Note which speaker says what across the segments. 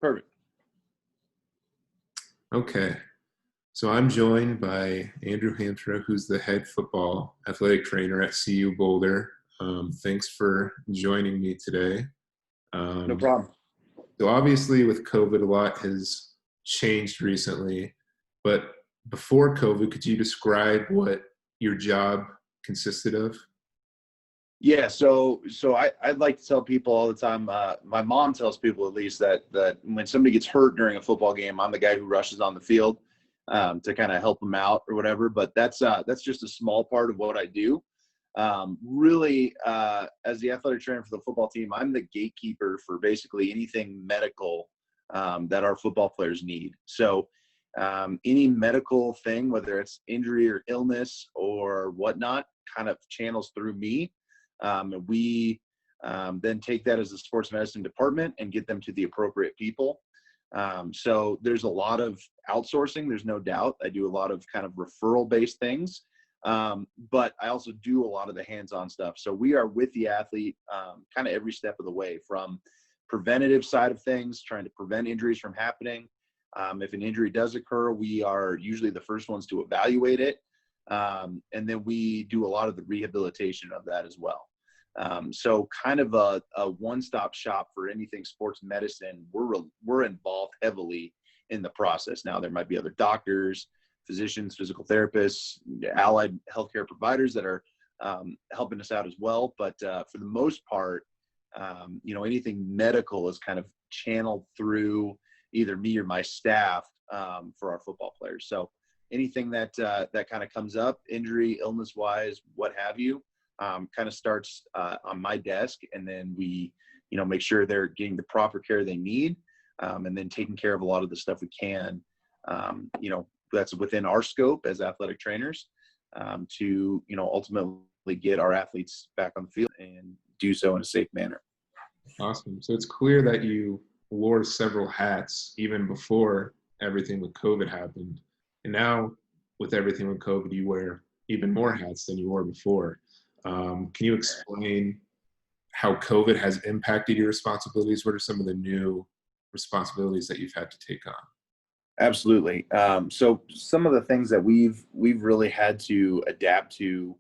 Speaker 1: Perfect.
Speaker 2: Okay. So I'm joined by Andrew Hampshire, who's the head football athletic trainer at CU Boulder. Thanks for joining me today.
Speaker 1: No
Speaker 2: Um,
Speaker 1: problem.
Speaker 2: so obviously with COVID, a lot has changed recently, but before COVID, could you describe what your job consisted of?
Speaker 1: Yeah, I'd like to tell people all the time. My mom tells people at least that when somebody gets hurt during a football game, I'm the guy who rushes on the field to kind of help them out or whatever. But that's just a small part of what I do. Really, as the athletic trainer for the football team, I'm the gatekeeper for basically anything medical that our football players need. So any medical thing, whether it's injury or illness or whatnot, kind of channels through me. And we then take that as a sports medicine department and get them to the appropriate people. So there's a lot of outsourcing. There's no doubt. I do a lot of kind of referral-based things, but I also do a lot of the hands-on stuff. So we are with the athlete kind of every step of the way, from preventative side of things, trying to prevent injuries from happening. If an injury does occur, we are usually the first ones to evaluate it. And then we do a lot of the rehabilitation of that as well. So kind of a one-stop shop for anything sports medicine. We're involved heavily in the process. Now, there might be other doctors, physicians, physical therapists, allied healthcare providers that are helping us out as well. But for the most part, anything medical is kind of channeled through either me or my staff for our football players. So anything that kind of comes up, injury, illness wise, what have you, kind of starts on my desk, and then we, make sure they're getting the proper care they need, and then taking care of a lot of the stuff we can, that's within our scope as athletic trainers, to, ultimately get our athletes back on the field and do so in a safe manner.
Speaker 2: Awesome. So it's clear that you wore several hats even before everything with COVID happened. And now with everything with COVID, you wear even more hats than you wore before. Can you explain how COVID has impacted your responsibilities? What are some of the new responsibilities that you've had to take on?
Speaker 1: Absolutely. So some of the things that we've really had to adapt to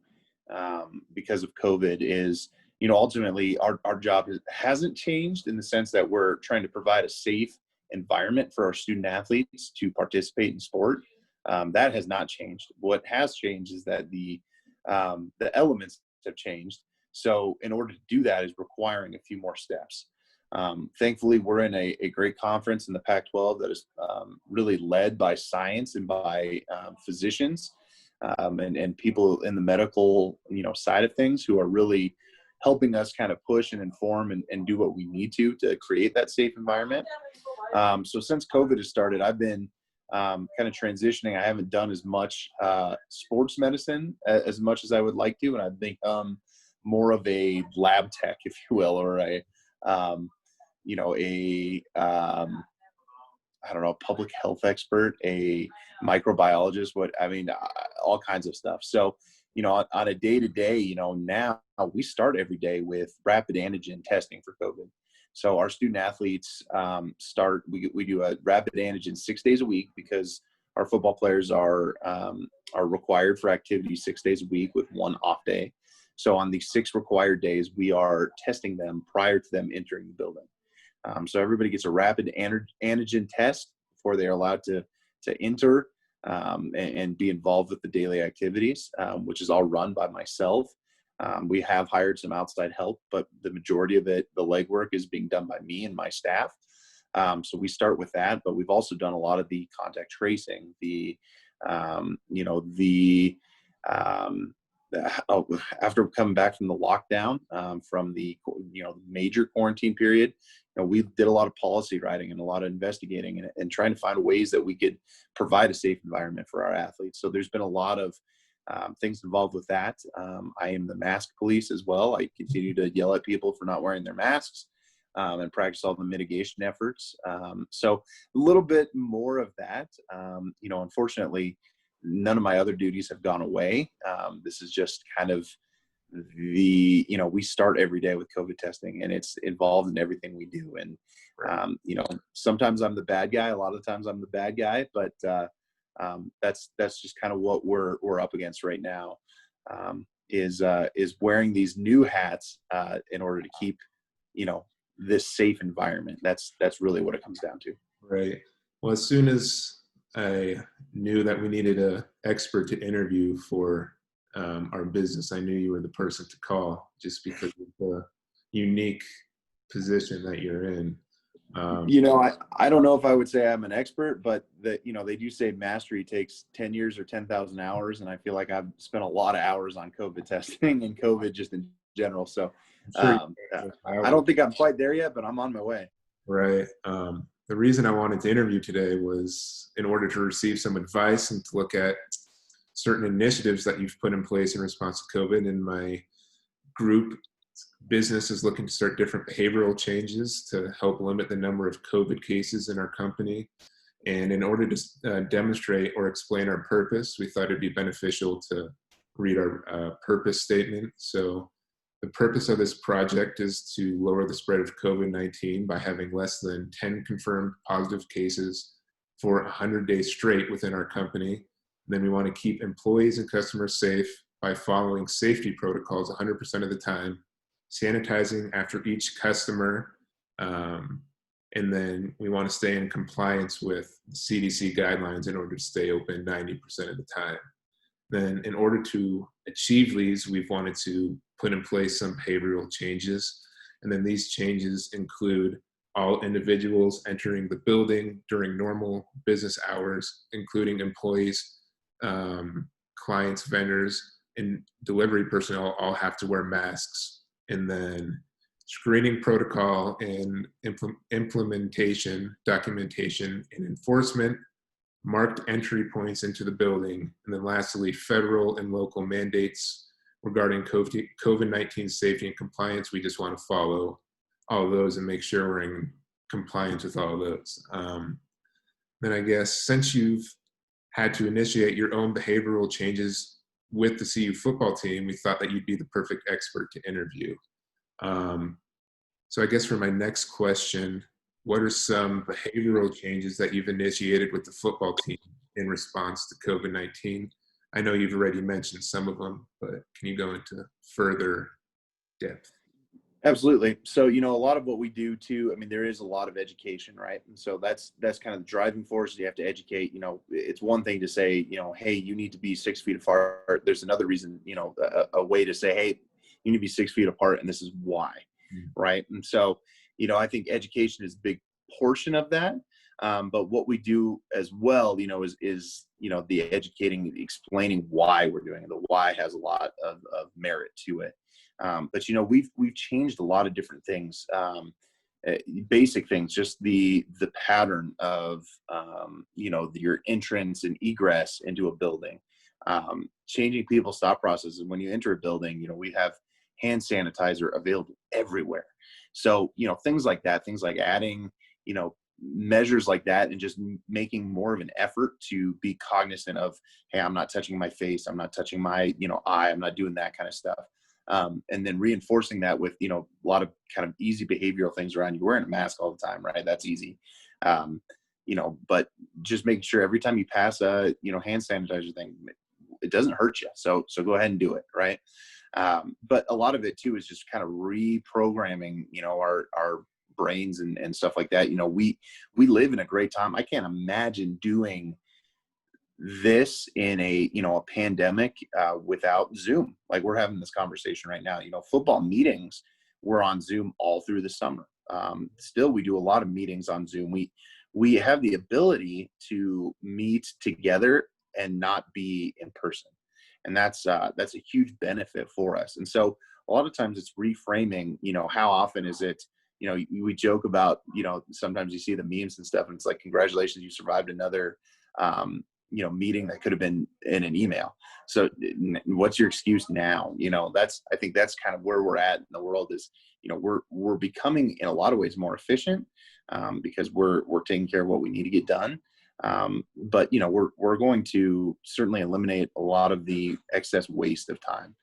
Speaker 1: because of COVID is, ultimately our job hasn't changed in the sense that we're trying to provide a safe environment for our student athletes to participate in sport. That has not changed. What has changed is that the elements have changed. So in order to do that is requiring a few more steps. Thankfully, we're in a great conference in the Pac-12 that is really led by science and by physicians and people in the medical side of things who are really helping us kind of push and inform and do what we need to create that safe environment. So since COVID has started, I've been kind of transitioning. I haven't done as much sports medicine as much as I would like to, and I've become more of a lab tech, if you will, or public health expert, a microbiologist, all kinds of stuff. So, on a day-to-day, now we start every day with rapid antigen testing for COVID. So our student athletes we do a rapid antigen 6 days a week because our football players are required for activities 6 days a week with one off day. So on the 6 required days, we are testing them prior to them entering the building. So everybody gets a rapid antigen test before they're allowed to enter and be involved with the daily activities, which is all run by myself. We have hired some outside help, but the majority of it, the legwork, is being done by me and my staff. So we start with that, but we've also done a lot of the contact tracing, after coming back from the lockdown, from the major quarantine period, we did a lot of policy writing and a lot of investigating and trying to find ways that we could provide a safe environment for our athletes. So there's been a lot of things involved with that. I am the mask police as well. I continue to yell at people for not wearing their masks and practice all the mitigation efforts. So a little bit more of that. Unfortunately, none of my other duties have gone away. This is just kind of we start every day with COVID testing, and it's involved in everything we do. And,
Speaker 2: Right.
Speaker 1: sometimes I'm the bad guy. A lot of the times I'm the bad guy, but that's just kind of what we're up against right now. Is wearing these new hats in order to keep, this safe environment. That's really what it comes down to.
Speaker 2: Right. Well, as soon as I knew that we needed an expert to interview for our business, I knew you were the person to call, just because of the unique position that you're in.
Speaker 1: I don't know if I would say I'm an expert, but they do say mastery takes 10 years or 10,000 hours. And I feel like I've spent a lot of hours on COVID testing and COVID just in general. So
Speaker 2: I'm sure
Speaker 1: I don't think I'm quite there yet, but I'm on my way.
Speaker 2: Right. The reason I wanted to interview today was in order to receive some advice and to look at certain initiatives that you've put in place in response to COVID. In my group, business is looking to start different behavioral changes to help limit the number of COVID cases in our company. And in order to demonstrate or explain our purpose, we thought it'd be beneficial to read our purpose statement. So the purpose of this project is to lower the spread of COVID-19 by having less than 10 confirmed positive cases for 100 days straight within our company. And then we want to keep employees and customers safe by following safety protocols 100% of the time, sanitizing after each customer, and then we want to stay in compliance with CDC guidelines in order to stay open 90% of the time. Then in order to achieve these, we've wanted to put in place some behavioral changes. And then these changes include all individuals entering the building during normal business hours, including employees, clients, vendors, and delivery personnel all have to wear masks. And then screening protocol and implementation, documentation, and enforcement, marked entry points into the building, and then lastly, federal and local mandates regarding COVID-19 safety and compliance. We just want to follow all of those and make sure we're in compliance with all of those. Then I guess since you've had to initiate your own behavioral changes with the CU football team, we thought that you'd be the perfect expert to interview. So I guess for my next question, what are some behavioral changes that you've initiated with the football team in response to COVID-19? I know you've already mentioned some of them, but can you go into further depth?
Speaker 1: Absolutely. So, a lot of what we do too, there is a lot of education, right? And so that's kind of the driving force. You have to educate. It's one thing to say, hey, you need to be 6 feet apart. There's another reason, a way to say, hey, you need to be 6 feet apart, and this is why, right? And so, I think education is a big portion of that. But what we do as well, is the educating, explaining why we're doing it. The why has a lot of merit to it. But we've changed a lot of different things, basic things, just the pattern of your entrance and egress into a building, changing people's thought processes. When you enter a building, we have hand sanitizer available everywhere. So things like that, things like adding measures like that, and just making more of an effort to be cognizant of, hey, I'm not touching my face, I'm not touching my eye, I'm not doing that kind of stuff. And then reinforcing that with, a lot of kind of easy behavioral things around you wearing a mask all the time, right? That's easy. But just making sure every time you pass a, hand sanitizer thing, it doesn't hurt you. So go ahead and do it. Right. But a lot of it too is just kind of reprogramming, our brains and stuff like that. We live in a great time. I can't imagine doing this in a pandemic without Zoom. Like we're having this conversation right now. Football meetings were on Zoom all through the summer. Still, we do a lot of meetings on Zoom. We have the ability to meet together and not be in person, and that's a huge benefit for us. And so a lot of times it's reframing. How often is it? We joke about, sometimes you see the memes and stuff, and it's like, congratulations, you survived another meeting that could have been in an email. So what's your excuse now? I think that's kind of where we're at in the world is, we're becoming in a lot of ways more efficient because we're taking care of what we need to get done. But we're going to certainly eliminate a lot of the excess waste of time.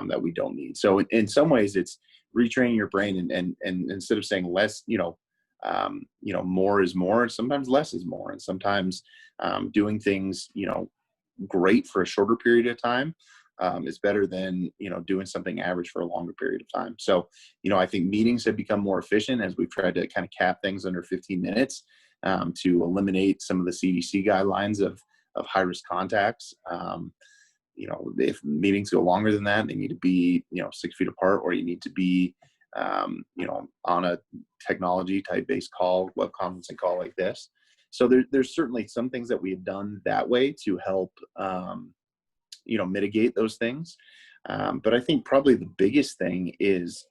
Speaker 1: that we don't need. So in some ways, it's retraining your brain, and instead of saying less, more is more, and sometimes less is more, and sometimes doing things, great for a shorter period of time is better than, doing something average for a longer period of time. So, I think meetings have become more efficient as we've tried to kind of cap things under 15 minutes to eliminate some of the CDC guidelines of high risk contacts. If meetings go longer than that, they need to be, 6 feet apart, or you need to be, on a technology type based call, web conferencing call like this. So there's certainly some things that we have done that way to help, mitigate those things. But I think probably the biggest thing is,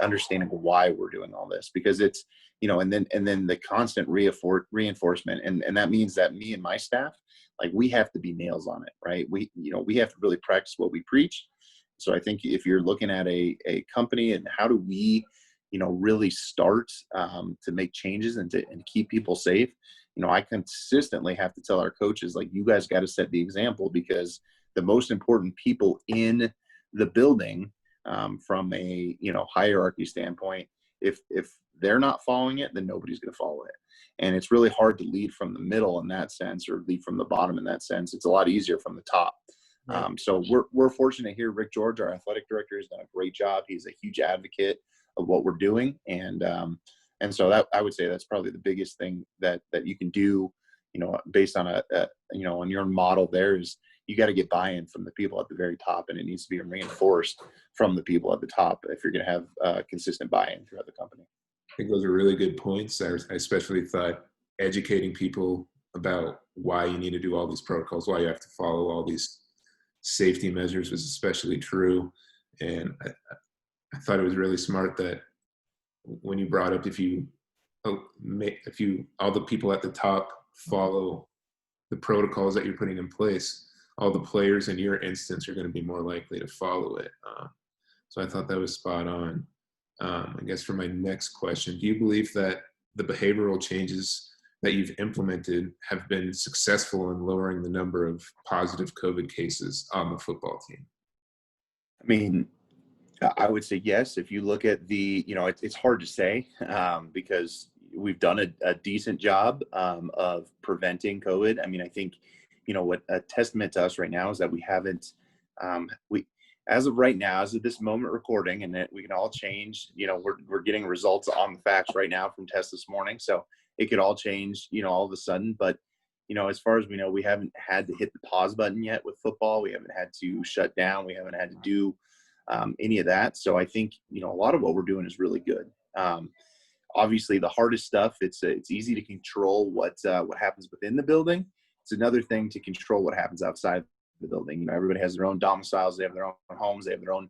Speaker 1: understanding why we're doing all this, because it's, and then the constant reinforcement. And that means that me and my staff, like, we have to be nails on it, right? We have to really practice what we preach. So I think if you're looking at a company, and how do we, really start to make changes and to keep people safe, I consistently have to tell our coaches, like, you guys got to set the example, because the most important people in the building, from a hierarchy standpoint, if they're not following it, then nobody's going to follow it. And it's really hard to lead from the middle in that sense, or lead from the bottom in that sense. It's a lot easier from the top. Right. So we're fortunate here. Rick George, our athletic director, has done a great job. He's a huge advocate of what we're doing, and so that, I would say, that's probably the biggest thing that you can do, based on on your model. There is, you got to get buy-in from the people at the very top, and it needs to be reinforced from the people at the top if you're going to have consistent buy-in throughout the company.
Speaker 2: I think those are really good points. I especially thought educating people about why you need to do all these protocols, why you have to follow all these safety measures, was especially true. And I thought it was really smart that when you brought up, if all the people at the top follow the protocols that you're putting in place, all the players in your instance are going to be more likely to follow it. So I thought that was spot on. I guess for my next question, do you believe that the behavioral changes that you've implemented have been successful in lowering the number of positive COVID cases on the football team?
Speaker 1: I mean, I would say yes. If you look at the, it's hard to say because we've done a decent job of preventing COVID. I mean, I think, what a testament to us right now is that we haven't, as of right now, as of this moment recording, and that we can all change, we're getting results on the facts right now from tests this morning. So it could all change, all of a sudden. But, as far as we know, we haven't had to hit the pause button yet with football. We haven't had to shut down. We haven't had to do any of that. So I think, a lot of what we're doing is really good. Obviously, the hardest stuff, it's easy to control what happens within the building. It's another thing to control what happens outside the building. Everybody has their own domiciles, they have their own homes, they have their own,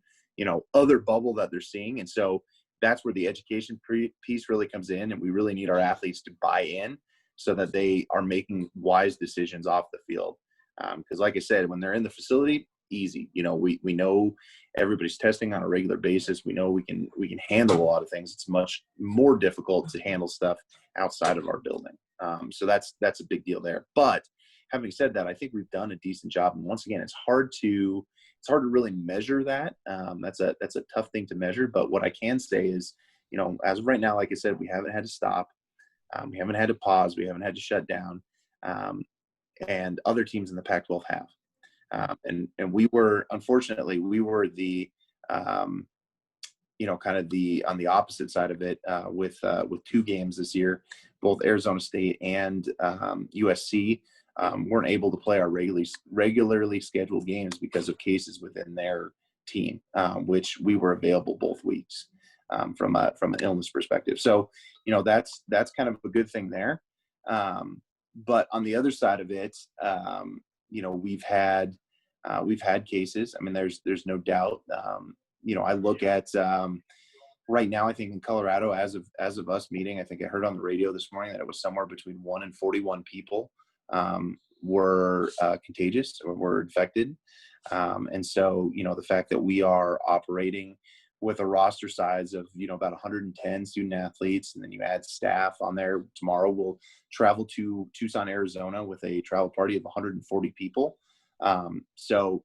Speaker 1: other bubble that they're seeing. And so that's where the education piece really comes in. And we really need our athletes to buy in so that they are making wise decisions off the field. Because like I said, when they're in the facility, easy. We know everybody's testing on a regular basis. We know we can handle a lot of things. It's much more difficult to handle stuff outside of our building. So that's a big deal there. But having said that, I think we've done a decent job. And once again, it's hard to really measure that. That's a tough thing to measure. But what I can say is, as of right now, like I said, we haven't had to stop. We haven't had to pause. We haven't had to shut down. And other teams in the Pac-12 have. And unfortunately, we were the, kind of on the opposite side of it with 2 games this year. Both Arizona State and USC weren't able to play our regularly scheduled games because of cases within their team, which we were available both weeks from an illness perspective. So, that's kind of a good thing there. But on the other side of it, we've had cases. I mean, there's no doubt. I look at right now, I think in Colorado, as of us meeting, I think I heard on the radio this morning that it was somewhere between 1 and 41 people were contagious or were infected. And so, the fact that we are operating with a roster size of, about 110 student athletes, and then you add staff on there. Tomorrow we'll travel to Tucson, Arizona with a travel party of 140 people. So,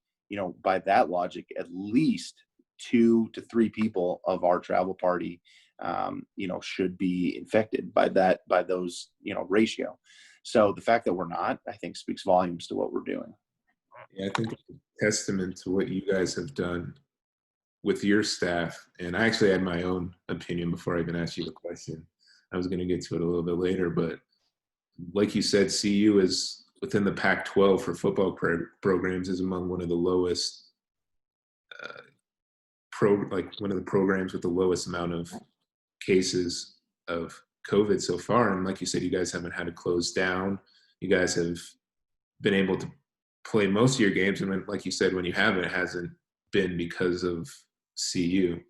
Speaker 1: by that logic, at least 2 to 3 people of our travel party, should be infected by those, ratio. So the fact that we're not, I think, speaks volumes to what we're doing.
Speaker 2: Yeah, I think it's a testament to what you guys have done with your staff. And I actually had my own opinion before I even asked you the question. I was going to get to it a little bit later, but like you said, CU is within the Pac-12 for football programs is among one of the lowest one of the programs with the lowest amount of cases of COVID so far. And like you said, you guys haven't had to close down. You guys have been able to play most of your games. And when, like you said, when you haven't, it hasn't been because of CU.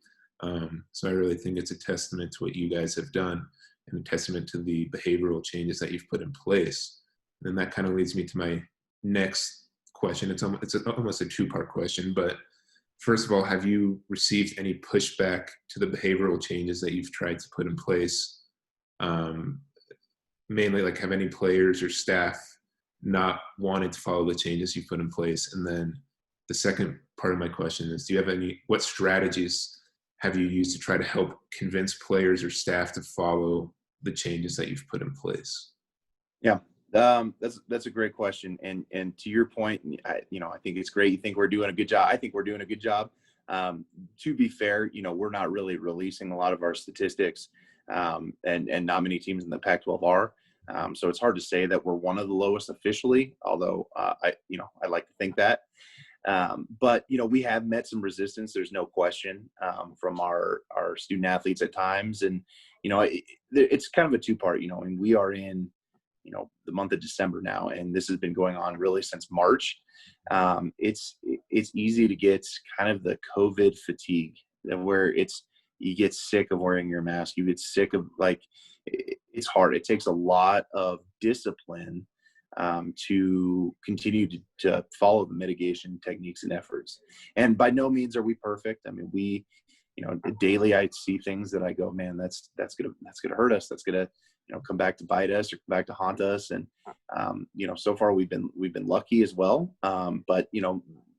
Speaker 2: So I really think it's a testament to what you guys have done and a testament to the behavioral changes that you've put in place. And that kind of leads me to my next question. It's almost a two-part question, but first of all, have you received any pushback to the behavioral changes that you've tried to put in place? Mainly, like, have any players or staff not wanted to follow the changes you put in place? And then the second part of my question is, what strategies have you used to try to help convince players or staff to follow the changes that you've put in place?
Speaker 1: Yeah, that's a great question. And to your point, I think it's great. You think we're doing a good job. I think we're doing a good job. To be fair, we're not really releasing a lot of our statistics, and not many teams in the Pac-12 are. So it's hard to say that we're one of the lowest officially, although I like to think that. But we have met some resistance. There's no question, from our student athletes at times, and it's kind of a two-part. And we are in the month of December now, and this has been going on really since March. It's easy to get kind of the COVID fatigue, where you get sick of wearing your mask. You get sick of, it's hard. It takes a lot of discipline to continue to follow the mitigation techniques and efforts. And by no means are we perfect. I mean, daily I see things that I go, man, that's gonna hurt us. That's gonna come back to bite us or come back to haunt us. And so far we've been lucky as well. But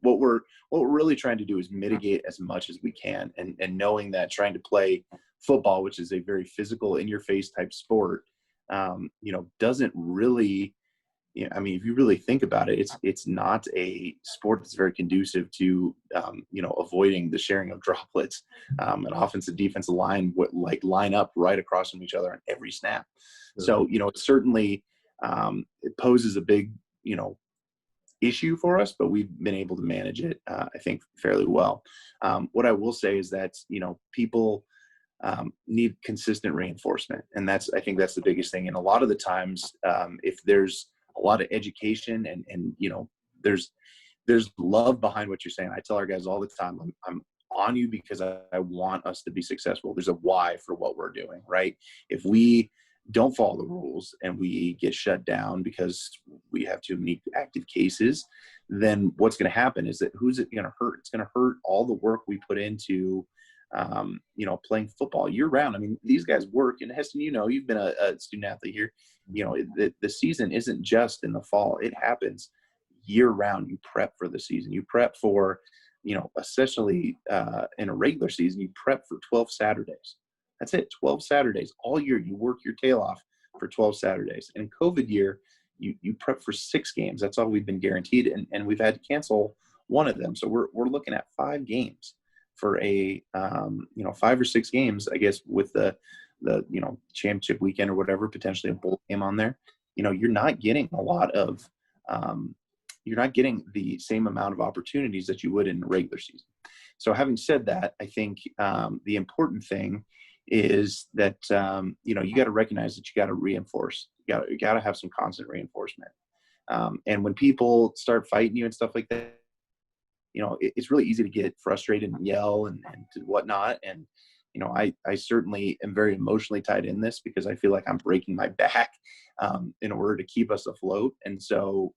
Speaker 1: what we're really trying to do is mitigate as much as we can, and knowing that trying to play football, which is a very physical, in your face type sport, doesn't really, if you really think about it, it's not a sport that's very conducive to, avoiding the sharing of droplets. An offensive defensive line would line up right across from each other on every snap. So, it certainly, it poses a big, issue for us, but we've been able to manage it, I think, fairly well. What I will say is that, people need consistent reinforcement. And I think that's the biggest thing. And a lot of the times, if there's a lot of education and there's love behind what you're saying. I tell our guys all the time, I'm on you because I want us to be successful. There's a why for what we're doing, right? If we don't follow the rules and we get shut down because we have too many active cases, then what's going to happen is that who's it going to hurt? It's going to hurt all the work we put into playing football year round. I mean, these guys work, and Heston, you've been a student athlete here. The season isn't just in the fall. It happens year round. You prep for the season. You prep for, especially in a regular season, you prep for 12 Saturdays. That's it, 12 Saturdays. All year you work your tail off for 12 Saturdays. And in COVID year, you prep for 6 games. That's all we've been guaranteed, and we've had to cancel one of them. So we're looking at 5 games for a 5 or 6 games, I guess, with the championship weekend or whatever, potentially a bowl game on there. You're not getting a lot of you're not getting the same amount of opportunities that you would in a regular season. So having said that, I think the important thing is that you got to recognize that you got to reinforce. You got to have some constant reinforcement. And when people start fighting you and stuff like that, it's really easy to get frustrated and yell and whatnot. And, I certainly am very emotionally tied in this because I feel like I'm breaking my back in order to keep us afloat. And so,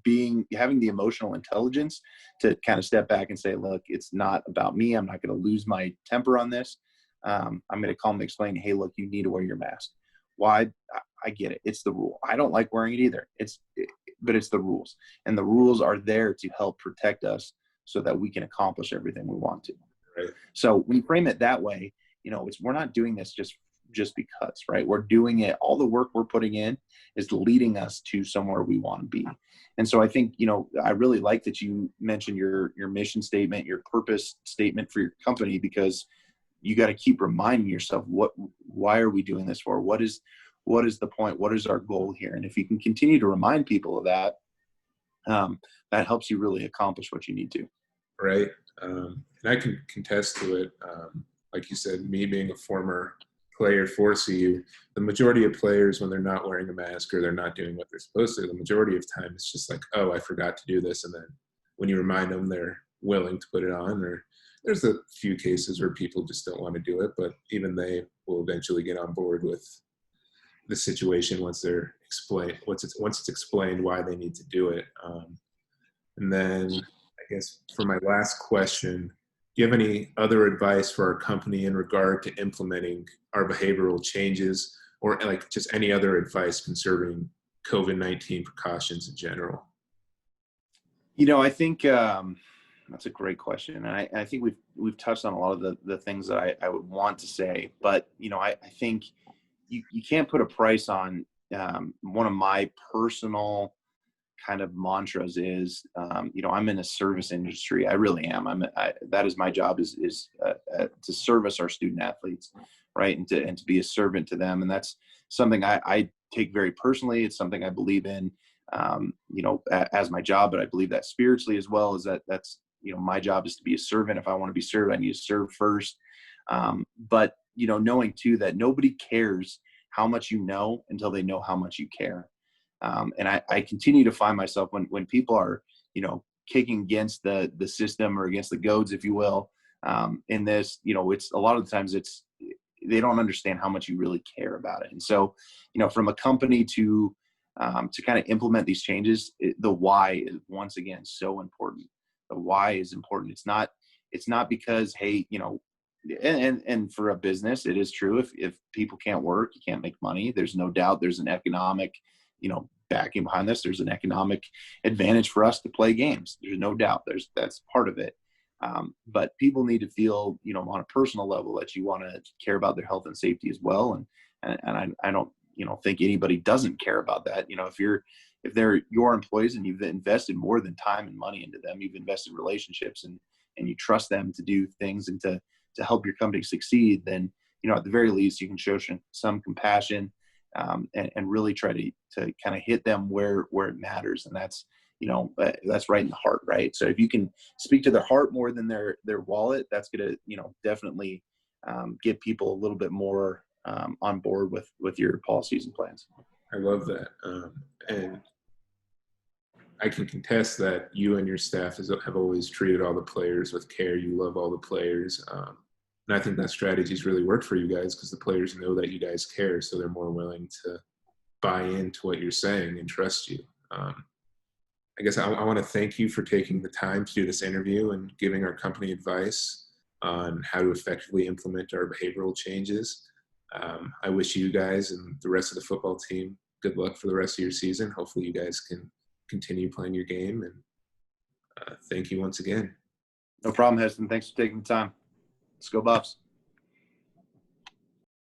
Speaker 1: having the emotional intelligence to kind of step back and say, look, it's not about me. I'm not going to lose my temper on this. I'm going to calmly explain, hey, look, you need to wear your mask. Why? I get it. It's the rule. I don't like wearing it either. it's the rules, and the rules are there to help protect us so that we can accomplish everything we want to.
Speaker 2: Right.
Speaker 1: So when you frame it that way, we're not doing this just because, right? We're doing it. All the work we're putting in is leading us to somewhere we want to be. And so I think, I really like that you mentioned your mission statement, your purpose statement for your company, because you got to keep reminding yourself, why are we doing this for? What is the point? What is our goal here? And if you can continue to remind people of that, that helps you really accomplish what you need to.
Speaker 2: Right. And I can contest to it. Like you said, me being a former player for CU, the majority of players, when they're not wearing a mask or they're not doing what they're supposed to, the majority of time it's just like, oh, I forgot to do this. And then when you remind them, they're willing to put it on. Or there's a few cases where people just don't want to do it, but even they will eventually get on board with the situation once it's explained why they need to do it. And then I guess for my last question, do you have any other advice for our company in regard to implementing our behavioral changes, or like just any other advice concerning COVID-19 precautions in general?
Speaker 1: I think that's a great question. And I think we've touched on a lot of the things that I would want to say, but I think you can't put a price on one of my personal kind of mantras is, I'm in a service industry. I really am. That is my job is to service our student athletes, right? And to be a servant to them. And that's something I take very personally. It's something I believe in, as my job, but I believe that spiritually as well, is that's, my job is to be a servant. If I want to be served, I need to serve first. But, knowing too, that nobody cares how much you know until they know how much you care. And I continue to find myself when people are, kicking against the system or against the goads, if you will, in this, it's a lot of the times they don't understand how much you really care about it. And so, from a company to kind of implement these changes, the why is once again so important. The why is important. It's not because, hey, and for a business, it is true. If people can't work, you can't make money. There's no doubt there's an economic, backing behind this. There's an economic advantage for us to play games. There's no doubt. That's part of it. But people need to feel, on a personal level, that you want to care about their health and safety as well. And I don't, think anybody doesn't care about that. If they're your employees and you've invested more than time and money into them, you've invested relationships and you trust them to do things and to help your company succeed, then, at the very least, you can show some compassion, and really try to kind of hit them where it matters. And that's, that's right in the heart, right? So if you can speak to their heart more than their wallet, that's going to, definitely get people a little bit more on board with your policies and plans.
Speaker 2: I love that. And I can contest that you and your staff have always treated all the players with care. You love all the players. And I think that strategy's really worked for you guys because the players know that you guys care, so they're more willing to buy into what you're saying and trust you. I guess I want to thank you for taking the time to do this interview and giving our company advice on how to effectively implement our behavioral changes. I wish you guys and the rest of the football team good luck for the rest of your season. Hopefully you guys can continue playing your game, and thank you once again.
Speaker 1: No problem, Heston. Thanks for taking the time. Let's go Buffs.